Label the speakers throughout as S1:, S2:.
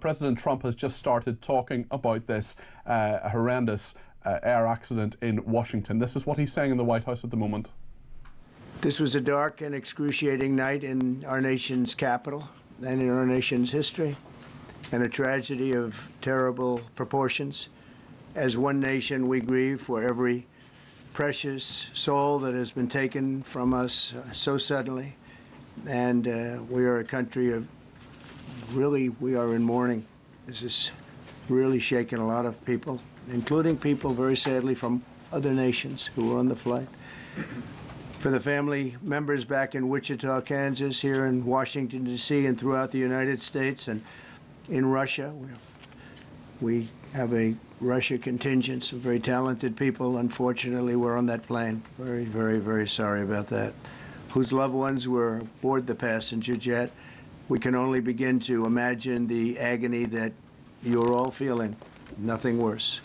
S1: President Trump has just started talking about this horrendous air accident in Washington. This is what he's saying in the White House at the moment.
S2: This was a dark and excruciating night in our nation's capital and in our nation's history, and a tragedy of terrible proportions. As one nation, we grieve for every precious soul that has been taken from us so suddenly, and we are a country of we are in mourning. This is really shaken a lot of people, including people, very sadly, from other nations who were on the flight. For the family members back in Wichita, Kansas, here in Washington, D.C., and throughout the United States and in Russia, we have a Russia contingent of very talented people. Unfortunately, were on that plane. Very, very, very sorry about that. Whose loved ones were aboard the passenger jet. We can only begin to imagine the agony that you're all feeling. Nothing worse.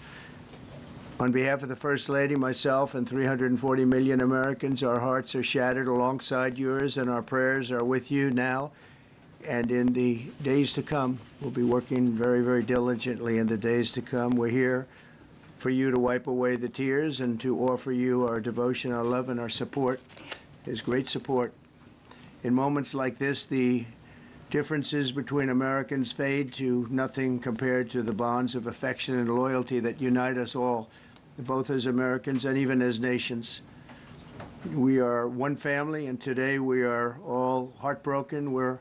S2: On behalf of the First Lady, myself, and 340 million Americans, our hearts are shattered alongside yours, and our prayers are with you now and in the days to come. We'll be working very, very diligently in the days to come. We're here for you to wipe away the tears and to offer you our devotion, our love, and our support. There's great support. In moments like this, the differences between Americans fade to nothing compared to the bonds of affection and loyalty that unite us all, both as Americans and even as nations. We are one family, and today we are all heartbroken. We're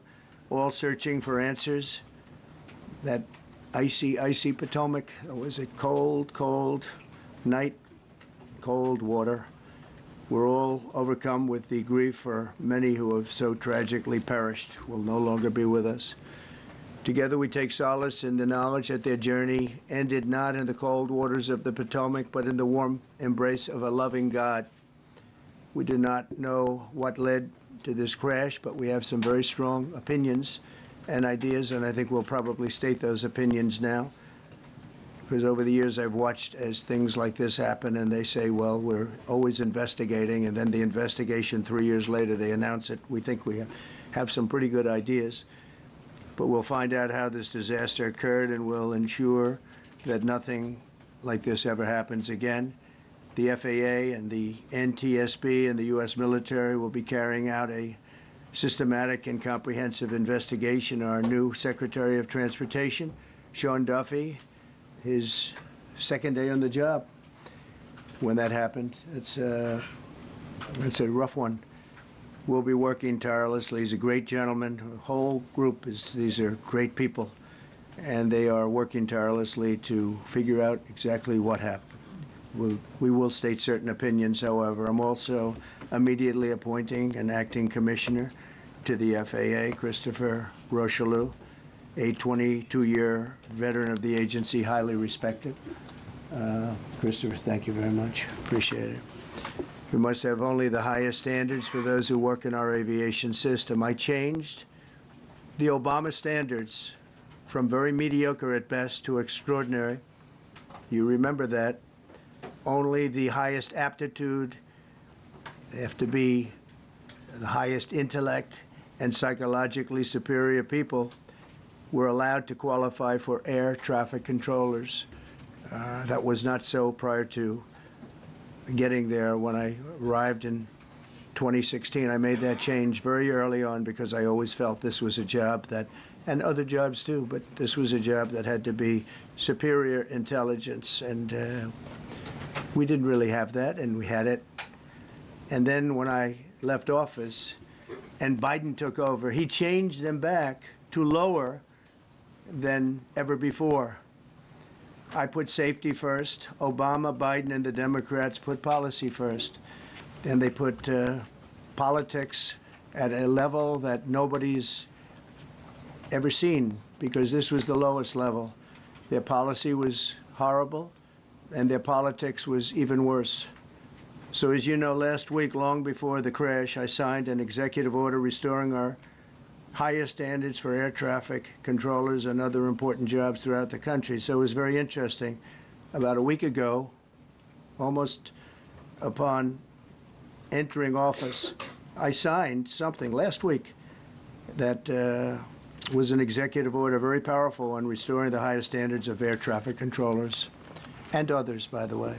S2: all searching for answers. That icy Potomac, it was a cold, cold night, cold water. We're all overcome with the grief for many who have so tragically perished, will no longer be with us. Together we take solace in the knowledge that their journey ended not in the cold waters of the Potomac, but in the warm embrace of a loving God. We do not know what led to this crash, but we have some very strong opinions and ideas, and I think we'll probably state those opinions now. Because over the years I've watched as things like this happen, and they say, well, we're always investigating, and then the investigation 3 years later, they announce it. We think we have some pretty good ideas, but we'll find out how this disaster occurred, and we'll ensure that nothing like this ever happens again. The FAA and the NTSB and the U.S. military will be carrying out a systematic and comprehensive investigation. Our new Secretary of Transportation, Sean Duffy, his second day on the job when that happened. It's a rough one. We'll be working tirelessly. He's a great gentleman. The whole group these are great people, and they are working tirelessly to figure out exactly what happened. We will state certain opinions, however. I'm also immediately appointing an acting commissioner to the FAA, Christopher Rocheleau, a 22-year veteran of the agency, highly respected. Christopher, thank you very much. Appreciate it. We must have only the highest standards for those who work in our aviation system. I changed the Obama standards from very mediocre at best to extraordinary. You remember that. Only the highest aptitude, they have to be the highest intellect and psychologically superior people were allowed to qualify for air traffic controllers. That was not so prior to getting there. When I arrived in 2016, I made that change very early on because I always felt this was a job that, and other jobs too, but this was a job that had to be superior intelligence, and we didn't really have that, and we had it. And then when I left office and Biden took over, he changed them back to lower than ever before. I put safety first. Obama, Biden, and the Democrats put policy first. And they put politics at a level that nobody's ever seen, because this was the lowest level. Their policy was horrible, and their politics was even worse. So as you know, last week, long before the crash, I signed an executive order restoring our highest standards for air traffic controllers and other important jobs throughout the country. So it was very interesting. About a week ago, almost upon entering office, I signed something last week that was an executive order, very powerful, on restoring the highest standards of air traffic controllers and others, by the way.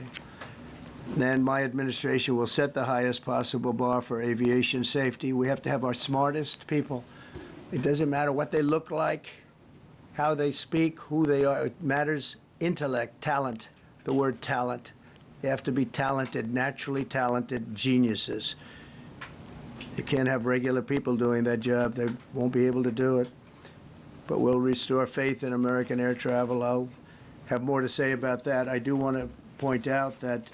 S2: Then my administration will set the highest possible bar for aviation safety. We have to have our smartest people. It doesn't matter what they look like, how they speak, who they are. It matters intellect, talent, the word talent. They have to be talented, naturally talented geniuses. You can't have regular people doing that job. They won't be able to do it. But we'll restore faith in American air travel. I'll have more to say about that. I do want to point out that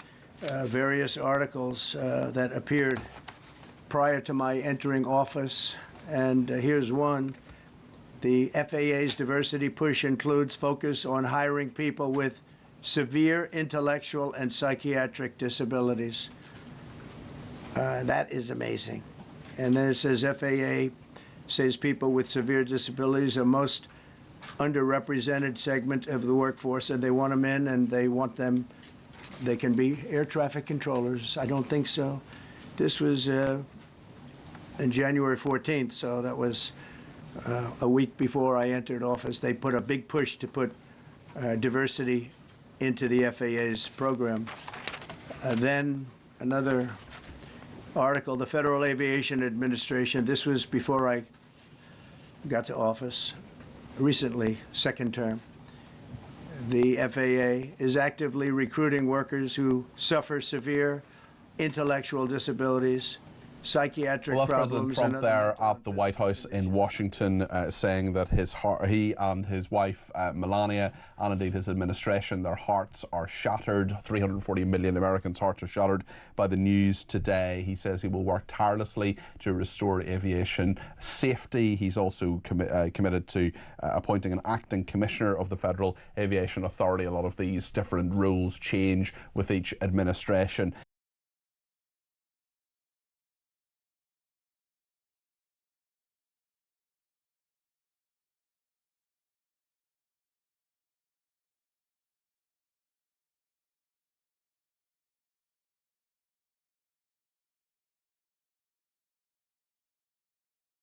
S2: various articles that appeared prior to my entering office, and here's one. The FAA's diversity push includes focus on hiring people with severe intellectual and psychiatric disabilities. That is amazing. And then it says FAA says people with severe disabilities are most underrepresented segment of the workforce, and they want them in, and they want them, they can be air traffic controllers. I don't think so. This was in January 14th, so that was a week before I entered office. They put a big push to put diversity into the FAA's program. Then another article, the Federal Aviation Administration, this was before I got to office, recently, second term. The FAA is actively recruiting workers who suffer severe intellectual disabilities, psychiatric
S1: well, that's
S2: problems.
S1: President Trump there at the White House in Washington saying that he and his wife Melania, and indeed his administration, their hearts are shattered. 340 million Americans' hearts are shattered by the news today. He says he will work tirelessly to restore aviation safety. He's also committed to appointing an acting commissioner of the Federal Aviation Authority. A lot of these different rules change with each administration.